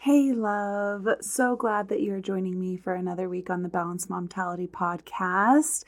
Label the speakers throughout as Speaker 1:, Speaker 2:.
Speaker 1: Hey, love. So glad that you're joining me for another week on the Balanced Momtality podcast.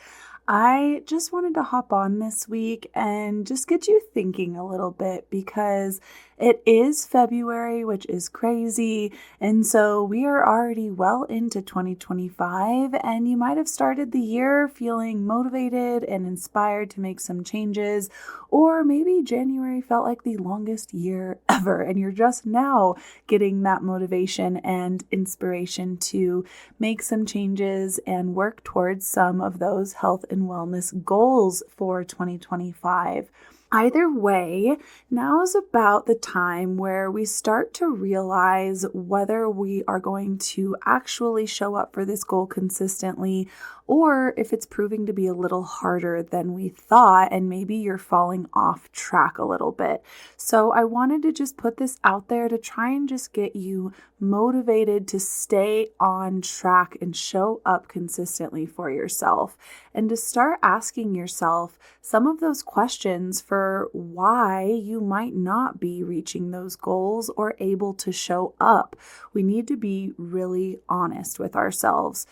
Speaker 1: I just wanted to hop on this week and just get you thinking a little bit because it is February, which is crazy. And so we are already well into 2025, and you might have started the year feeling motivated and inspired to make some changes, or maybe January felt like the longest year ever, and you're just now getting that motivation and inspiration to make some changes and work towards some of those health and wellness goals for 2025. Either way, now is about the time where we start to realize whether we are going to actually show up for this goal consistently, or if it's proving to be a little harder than we thought, and maybe you're falling off track a little bit. So I wanted to just put this out there to try and just get you motivated to stay on track and show up consistently for yourself, and to start asking yourself some of those questions for why you might not be reaching those goals or able to show up. We need to be really honest with ourselves.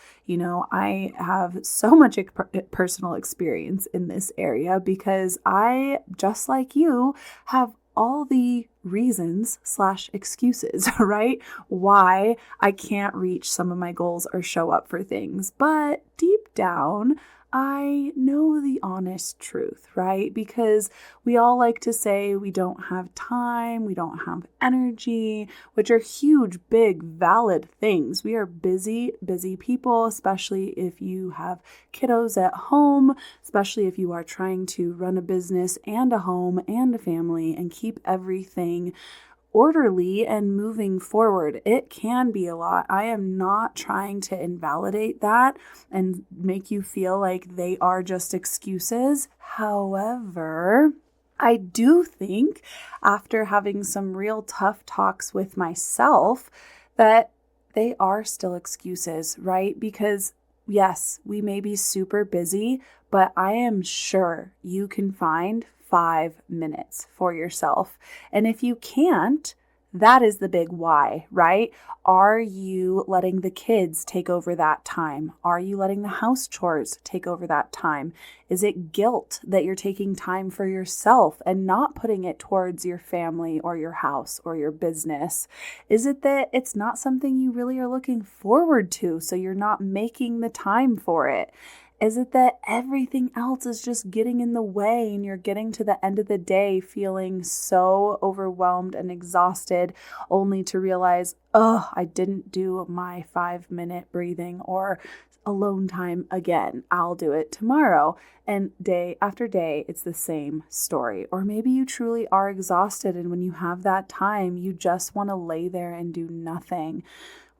Speaker 1: I have so much personal experience in this area because I, just like you, have all the reasons/excuses, right? Why I can't reach some of my goals or show up for things. But deep down, I know the honest truth, right? Because we all like to say we don't have time, we don't have energy, which are huge, big, valid things. We are busy people, especially if you have kiddos at home, especially if you are trying to run a business and a home and a family and keep everything orderly and moving forward. It can be a lot. I am not trying to invalidate that and make you feel like they are just excuses. However, I do think after having some real tough talks with myself that they are still excuses, right? Because yes, we may be super busy, but I am sure you can find 5 minutes for yourself. And if you can't, that is the big why, right? Are you letting the kids take over that time? Are you letting the house chores take over that time? Is it guilt that you're taking time for yourself and not putting it towards your family or your house or your business? Is it that it's not something you really are looking forward to, so you're not making the time for it? Is it that everything else is just getting in the way and you're getting to the end of the day feeling so overwhelmed and exhausted only to realize, I didn't do my 5-minute breathing or alone time again. I'll do it tomorrow. And day after day, it's the same story. Or maybe you truly are exhausted, and when you have that time, you just want to lay there and do nothing.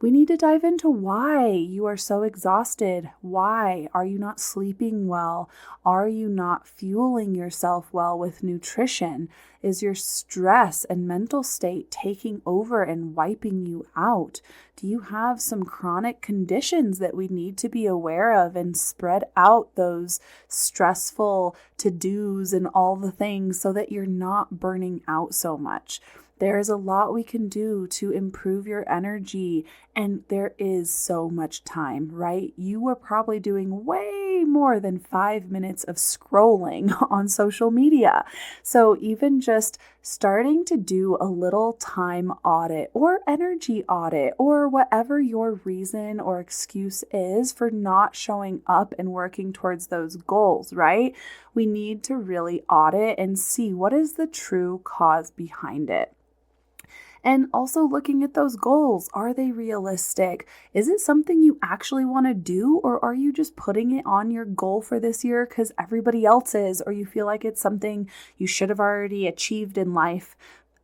Speaker 1: We need to dive into why you are so exhausted. Why are you not sleeping well? Are you not fueling yourself well with nutrition? Is your stress and mental state taking over and wiping you out? Do you have some chronic conditions that we need to be aware of and spread out those stressful to-dos and all the things so that you're not burning out so much? There is a lot we can do to improve your energy, and there is so much time, right? You were probably doing way more than 5 minutes of scrolling on social media. So even just starting to do a little time audit or energy audit or whatever your reason or excuse is for not showing up and working towards those goals, right? We need to really audit and see what is the true cause behind it. And also looking at those goals. Are they realistic? Is it something you actually want to do, or are you just putting it on your goal for this year because everybody else is, or you feel like it's something you should have already achieved in life?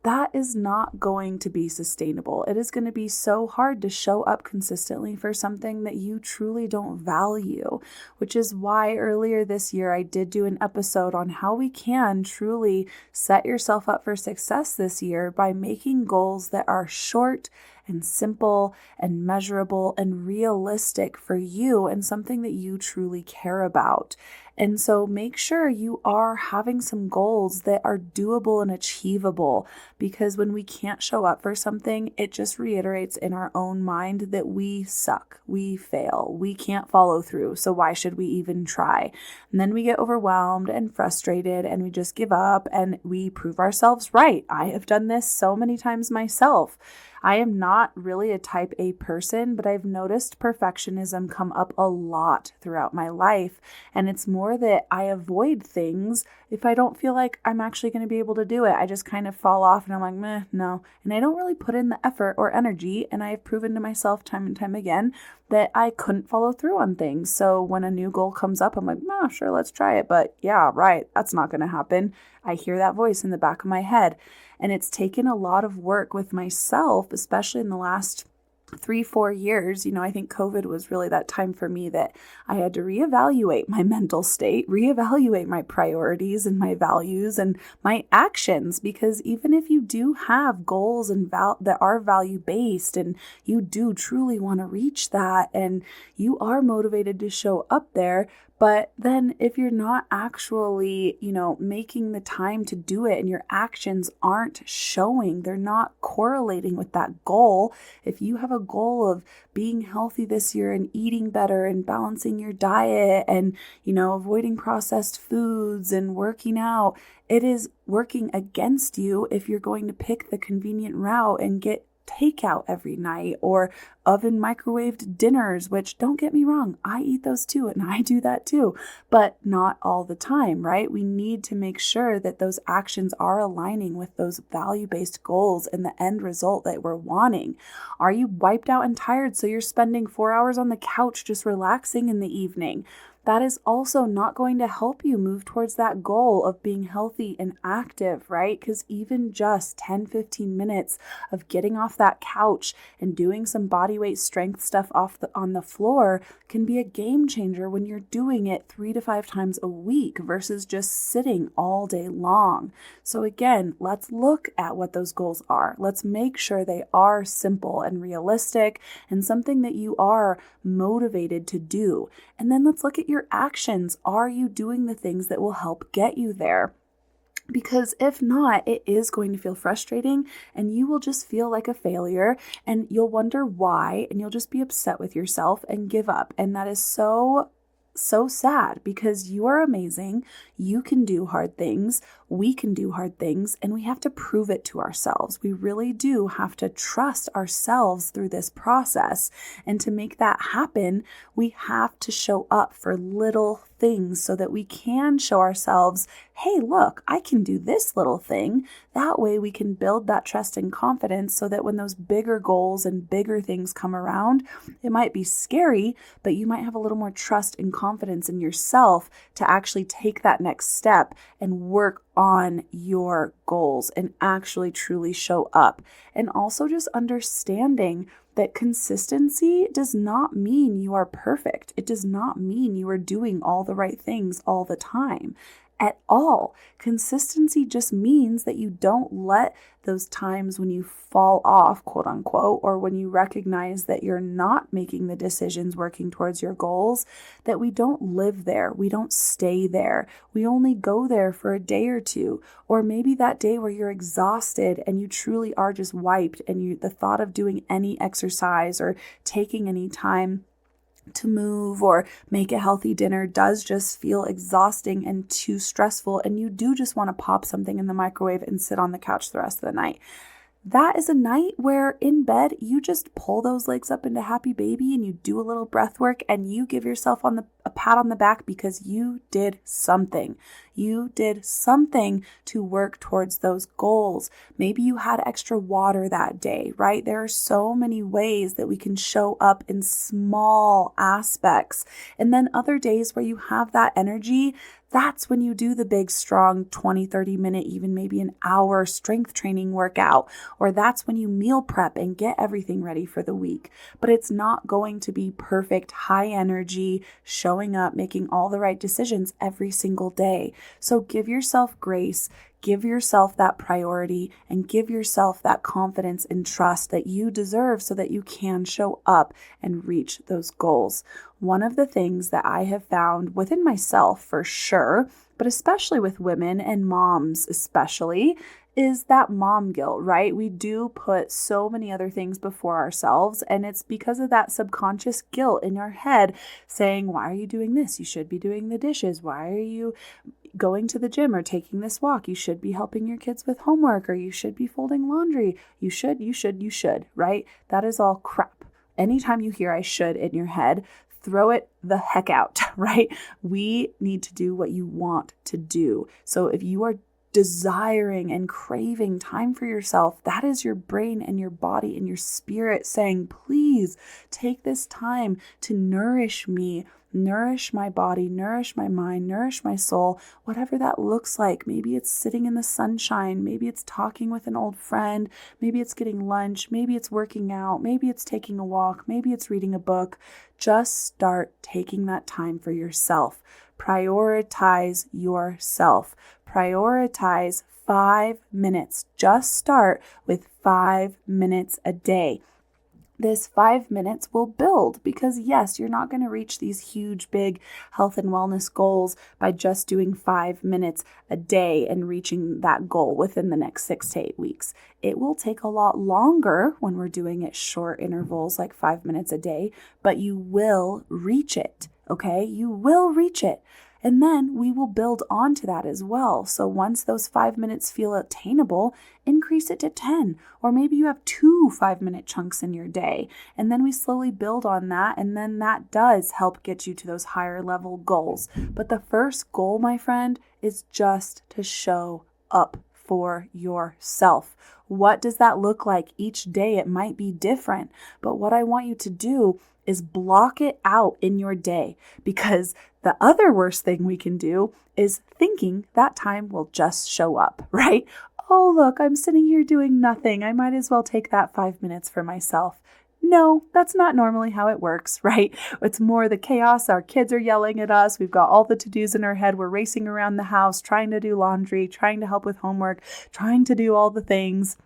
Speaker 1: That is not going to be sustainable. It is going to be so hard to show up consistently for something that you truly don't value, which is why earlier this year I did do an episode on how we can truly set yourself up for success this year by making goals that are short and simple and measurable and realistic for you and something that you truly care about. And so make sure you are having some goals that are doable and achievable, because when we can't show up for something, it just reiterates in our own mind that we suck, we fail, we can't follow through. So why should we even try? And then we get overwhelmed and frustrated and we just give up and we prove ourselves right. I have done this so many times myself. I am not really a type A person, but I've noticed perfectionism come up a lot throughout my life. And it's more that I avoid things if I don't feel like I'm actually going to be able to do it. I just kind of fall off and I'm like, meh, no. And I don't really put in the effort or energy. And I have proven to myself time and time again that I couldn't follow through on things. So when a new goal comes up, I'm like, nah, sure, let's try it. But yeah, right, that's not going to happen. I hear that voice in the back of my head. And it's taken a lot of work with myself, especially in the last 3-4 years. I think COVID was really that time for me that I had to reevaluate my mental state, reevaluate my priorities and my values and my actions, because even if you do have goals and that are value-based and you do truly want to reach that and you are motivated to show up there, but then if you're not actually, making the time to do it and your actions aren't showing, they're not correlating with that goal. If you have a goal of being healthy this year and eating better and balancing your diet and, avoiding processed foods and working out, it is working against you if you're going to pick the convenient route and get takeout every night or oven microwaved dinners, which don't get me wrong, I eat those too and I do that too, but not all the time, right? We need to make sure that those actions are aligning with those value-based goals and the end result that we're wanting. Are you wiped out and tired so you're spending 4 hours on the couch just relaxing in the evening? That is also not going to help you move towards that goal of being healthy and active, right? Because even just 10-15 minutes of getting off that couch and doing some body weight strength stuff on the floor can be a game changer when you're doing it 3 to 5 times a week versus just sitting all day long. So again, let's look at what those goals are. Let's make sure they are simple and realistic and something that you are motivated to do. And then let's look at your actions. Are you doing the things that will help get you there? Because if not, it is going to feel frustrating and you will just feel like a failure and you'll wonder why and you'll just be upset with yourself and give up. And that is so sad, because you are amazing. You can do hard things. We can do hard things, and we have to prove it to ourselves. We really do have to trust ourselves through this process. And to make that happen, we have to show up for little things so that we can show ourselves, hey, look, I can do this little thing. That way we can build that trust and confidence so that when those bigger goals and bigger things come around, it might be scary, but you might have a little more trust and confidence in yourself to actually take that next step and work on your goals and actually truly show up. And also just understanding that consistency does not mean you are perfect. It does not mean you are doing all the right things all the time at all. Consistency just means that you don't let those times when you fall off, quote unquote, or when you recognize that you're not making the decisions working towards your goals, that we don't live there. We don't stay there. We only go there for a day or two, or maybe that day where you're exhausted and you truly are just wiped and the thought of doing any exercise or taking any time to move or make a healthy dinner does just feel exhausting and too stressful, and you do just want to pop something in the microwave and sit on the couch the rest of the night. That is a night where in bed, you just pull those legs up into happy baby and you do a little breath work and you give yourself a pat on the back because you did something. You did something to work towards those goals. Maybe you had extra water that day, right? There are so many ways that we can show up in small aspects. And then other days where you have that energy, that's when you do the big, strong 20, 30 minute, even maybe an hour strength training workout, or that's when you meal prep and get everything ready for the week. But it's not going to be perfect, high energy, showing up, making all the right decisions every single day. So give yourself grace, Give yourself that priority and give yourself that confidence and trust that you deserve so that you can show up and reach those goals. One of the things that I have found within myself for sure, but especially with women and moms especially, is that mom guilt, right? We do put so many other things before ourselves, and it's because of that subconscious guilt in our head saying, why are you doing this? You should be doing the dishes. Why are you going to the gym or taking this walk? You should be helping your kids with homework, or you should be folding laundry. You should, right? That is all crap. Anytime you hear I should in your head, throw it the heck out, right? We need to do what you want to do. So if you are desiring and craving time for yourself, that is your brain and your body and your spirit saying, please take this time to nourish me, nourish my body, nourish my mind, nourish my soul, whatever that looks like. Maybe it's sitting in the sunshine. Maybe it's talking with an old friend. Maybe it's getting lunch. Maybe it's working out. Maybe it's taking a walk. Maybe it's reading a book. Just start taking that time for yourself. Prioritize yourself. Prioritize 5 minutes. Just start with 5 minutes a day. This 5 minutes will build because yes, you're not going to reach these huge, big health and wellness goals by just doing 5 minutes a day and reaching that goal within the next 6 to 8 weeks. It will take a lot longer when we're doing it short intervals, like 5 minutes a day, but you will reach it. Okay, you will reach it. And then we will build onto that as well. So once those 5 minutes feel attainable, increase it to 10. Or maybe you have 2 5-minute chunks in your day. And then we slowly build on that. And then that does help get you to those higher level goals. But the first goal, my friend, is just to show up for yourself. What does that look like each day? It might be different. But what I want you to do is block it out in your day, because the other worst thing we can do is thinking that time will just show up, right? Oh, look, I'm sitting here doing nothing. I might as well take that 5 minutes for myself. No, that's not normally how it works, right? It's more the chaos. Our kids are yelling at us. We've got all the to-dos in our head. We're racing around the house, trying to do laundry, trying to help with homework, trying to do all the things.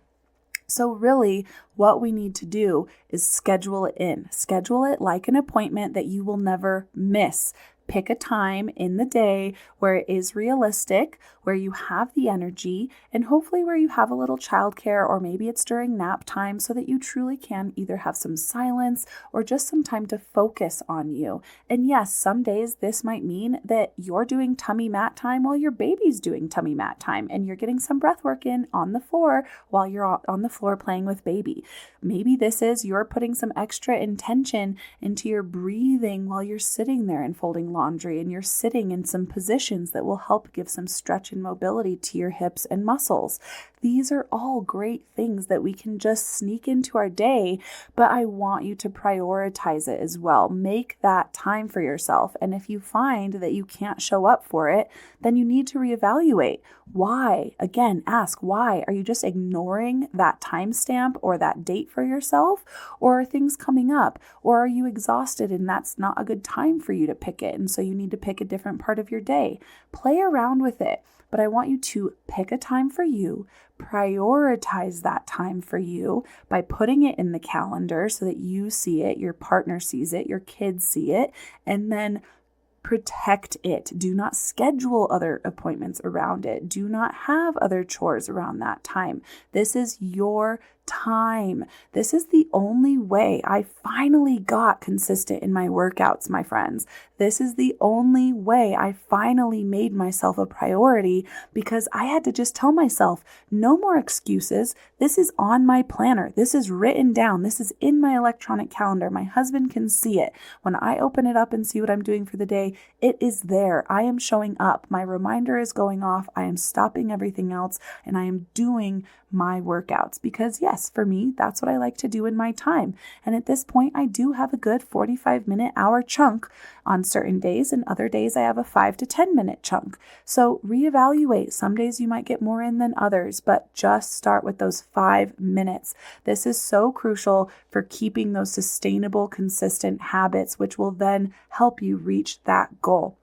Speaker 1: So really, what we need to do is schedule it in. Schedule it like an appointment that you will never miss. Pick a time in the day where it is realistic, where you have the energy, and hopefully where you have a little childcare, or maybe it's during nap time so that you truly can either have some silence or just some time to focus on you. And yes, some days this might mean that you're doing tummy mat time while your baby's doing tummy mat time, and you're getting some breath work in on the floor while you're on the floor playing with baby. Maybe this is you're putting some extra intention into your breathing while you're sitting there and folding laundry, and you're sitting in some positions that will help give some stretch and mobility to your hips and muscles. These are all great things that we can just sneak into our day, but I want you to prioritize it as well. Make that time for yourself. And if you find that you can't show up for it, then you need to reevaluate. Why? Again, ask why. Are you just ignoring that timestamp or that date for yourself? Or are things coming up? Or are you exhausted and that's not a good time for you to pick it, and so you need to pick a different part of your day? Play around with it. But I want you to pick a time for you, prioritize that time for you by putting it in the calendar so that you see it, your partner sees it, your kids see it, and then protect it. Do not schedule other appointments around it. Do not have other chores around that time. This is your time. This is the only way I finally got consistent in my workouts, my friends. This is the only way I finally made myself a priority, because I had to just tell myself, no more excuses. This is on my planner. This is written down. This is in my electronic calendar. My husband can see it. When I open it up and see what I'm doing for the day, it is there. I am showing up. My reminder is going off. I am stopping everything else, and I am doing my workouts, because yes, for me, that's what I like to do in my time. And at this point, I do have a good 45-minute hour chunk on certain days, and other days I have a 5 to 10-minute chunk. So reevaluate. Some days you might get more in than others, but just start with those 5 minutes. This is so crucial for keeping those sustainable, consistent habits, which will then help you reach that goal.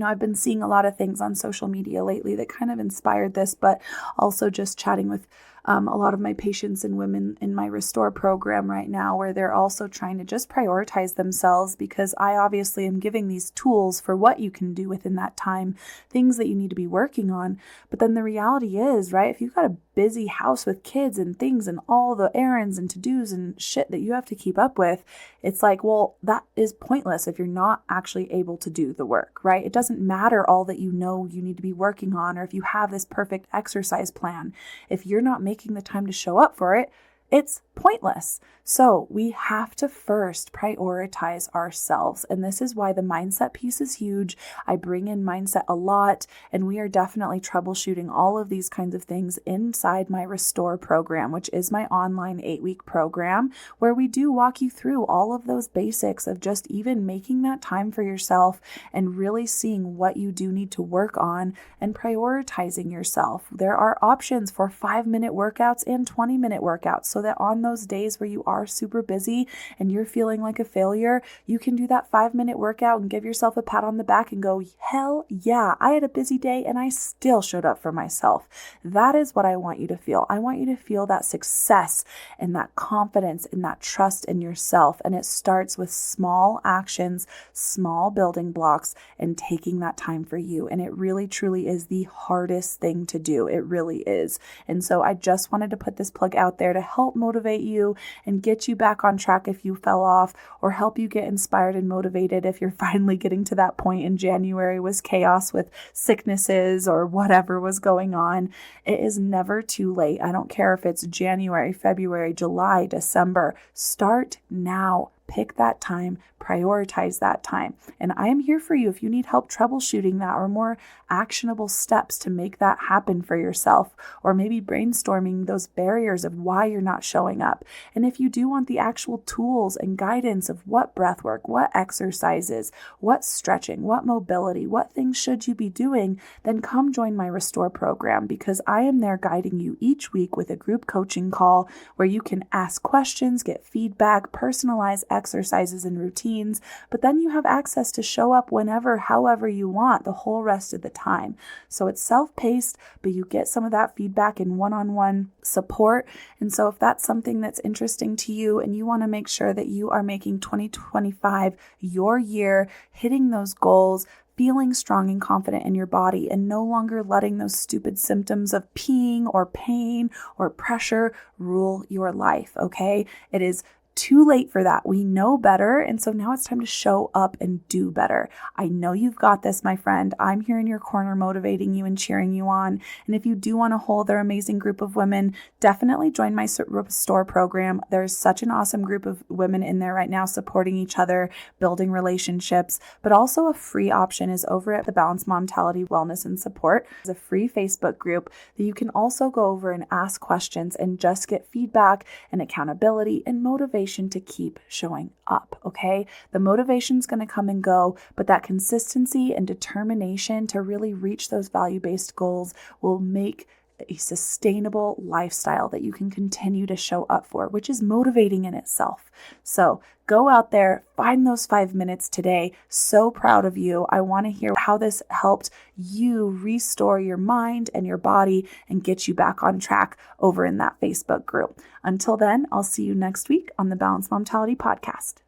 Speaker 1: I've been seeing a lot of things on social media lately that kind of inspired this, but also just chatting with a lot of my patients and women in my Restore program right now, where they're also trying to just prioritize themselves, because I obviously am giving these tools for what you can do within that time, things that you need to be working on. But then the reality is, right, if you've got a busy house with kids and things and all the errands and to-dos and shit that you have to keep up with, it's like, well, that is pointless if you're not actually able to do the work, right? It doesn't matter all that you need to be working on, or if you have this perfect exercise plan. If you're not making the time to show up for it, it's pointless. So we have to first prioritize ourselves. And this is why the mindset piece is huge. I bring in mindset a lot, and we are definitely troubleshooting all of these kinds of things inside my Restore program, which is my online 8-week program, where we do walk you through all of those basics of just even making that time for yourself and really seeing what you do need to work on and prioritizing yourself. There are options for 5-minute workouts and 20-minute workouts, so that on those days where you are super busy and you're feeling like a failure, you can do that 5-minute workout and give yourself a pat on the back and go, hell yeah, I had a busy day and I still showed up for myself. That is what I want you to feel. I want you to feel that success and that confidence and that trust in yourself. And it starts with small actions, small building blocks, and taking that time for you. And it really, truly is the hardest thing to do. It really is. And so I just wanted to put this plug out there to help motivate you and get you back on track if you fell off, or help you get inspired and motivated if you're finally getting to that point in January was chaos with sicknesses or whatever was going on. It is never too late. I don't care if it's January, February, July, December. Start now. Pick that time, prioritize that time. And I am here for you if you need help troubleshooting that, or more actionable steps to make that happen for yourself, or maybe brainstorming those barriers of why you're not showing up. And if you do want the actual tools and guidance of what breath work, what exercises, what stretching, what mobility, what things should you be doing, then come join my Restore program, because I am there guiding you each week with a group coaching call where you can ask questions, get feedback, personalize exercises and routines, but then you have access to show up whenever, however you want the whole rest of the time. So it's self-paced, but you get some of that feedback and one-on-one support. And so if that's something that's interesting to you and you want to make sure that you are making 2025 your year, hitting those goals, feeling strong and confident in your body, and no longer letting those stupid symptoms of peeing or pain or pressure rule your life, okay? It is too late for that. We know better. And so now it's time to show up and do better. I know you've got this, my friend. I'm here in your corner motivating you and cheering you on. And if you do want to hold their amazing group of women, definitely join my Restore program. There's such an awesome group of women in there right now supporting each other, building relationships, but also a free option is over at the Balanced Momtality Wellness and Support. It's a free Facebook group that you can also go over and ask questions and just get feedback and accountability and motivation to keep showing up, okay? The motivation's going to come and go, but that consistency and determination to really reach those value-based goals will make a sustainable lifestyle that you can continue to show up for, which is motivating in itself. So go out there, find those 5 minutes today. So proud of you. I want to hear how this helped you restore your mind and your body and get you back on track over in that Facebook group. Until then, I'll see you next week on the Balanced Momtality podcast.